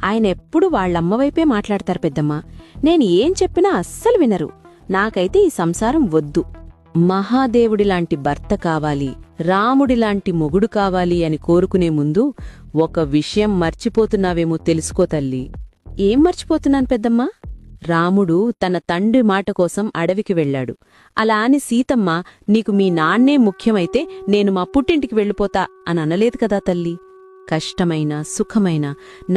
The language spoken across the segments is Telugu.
ఆయనెప్పుడు వాళ్లమ్మవైపే మాట్లాడతారు పెద్దమ్మా. నేను ఏం చెప్పినా అస్సలు వినరు. నాకైతే ఈ సంసారం వద్దు. మహాదేవుడిలాంటి భర్త కావాలి, రాముడిలాంటి మొగుడు కావాలి అని కోరుకునే ముందు ఒక విషయం మర్చిపోతున్నావేమో తెలుసుకో తల్లి. ఏం మర్చిపోతున్నాను పెద్దమ్మా? రాముడు తన తండ్రి మాట కోసం అడవికి వెళ్లాడు. అలా అని సీతమ్మ నీకు మీ నాన్నే ముఖ్యమైతే నేను మా పుట్టింటికి వెళ్ళిపోతా అని అనలేదు కదా తల్లి. కష్టమైన సుఖమైన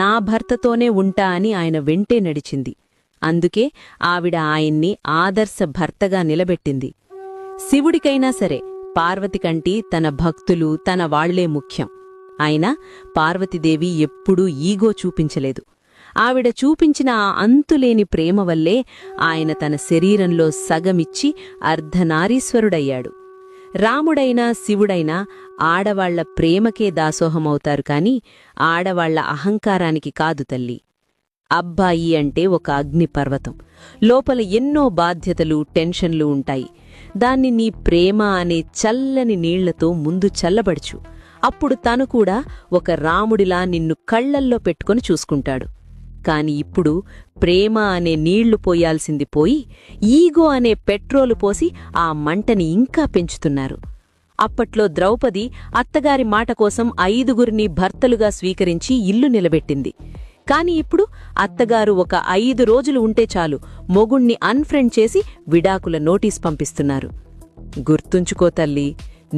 నా భర్తతోనే ఉంటా అని ఆయన వెంటే నడిచింది. అందుకే ఆవిడ ఆయన్ని ఆదర్శ భర్తగా నిలబెట్టింది. శివుడికైనా సరే పార్వతికంటి తన భక్తులు తన వాళ్లే ముఖ్యం. అయినా పార్వతీదేవి ఎప్పుడూ ఈగో చూపించలేదు. ఆవిడ చూపించిన ఆ అంతులేని ప్రేమ వల్లే ఆయన తన శరీరంలో సగమిచ్చి అర్ధనారీశ్వరుడయ్యాడు. రాముడైనా శివుడైనా ఆడవాళ్ల ప్రేమకే దాసోహమవుతారు కాని ఆడవాళ్ల అహంకారానికి కాదు తల్లి. అబ్బాయి అంటే ఒక అగ్నిపర్వతం. లోపల ఎన్నో బాధ్యతలు టెన్షన్లు ఉంటాయి. దాన్ని నీ ప్రేమ అనే చల్లని నీళ్లతో ముందు చల్లబడుచు. అప్పుడు తను కూడా ఒక రాముడిలా నిన్ను కళ్లల్లో పెట్టుకొని చూసుకుంటాడు. కాని ఇప్పుడు ప్రేమ అనే నీళ్లు పోయాల్సింది పోయి ఈగో అనే పెట్రోలు పోసి ఆ మంటని ఇంకా పెంచుతున్నారు. అప్పట్లో ద్రౌపది అత్తగారి మాట కోసం 5గురిని భర్తలుగా స్వీకరించి ఇల్లు నిలబెట్టింది. కాని ఇప్పుడు అత్తగారు ఒక 5 రోజులు ఉంటే చాలు మొగుణ్ణి అన్ఫ్రెండ్ చేసి విడాకుల నోటీస్ పంపిస్తున్నారు. గుర్తుంచుకో తల్లి,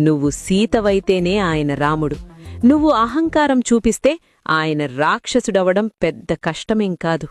నువ్వు సీతవైతేనే ఆయన రాముడు. నువ్వు అహంకారం చూపిస్తే ఆయన రాక్షసుడవడం పెద్ద కష్టమేం కాదు.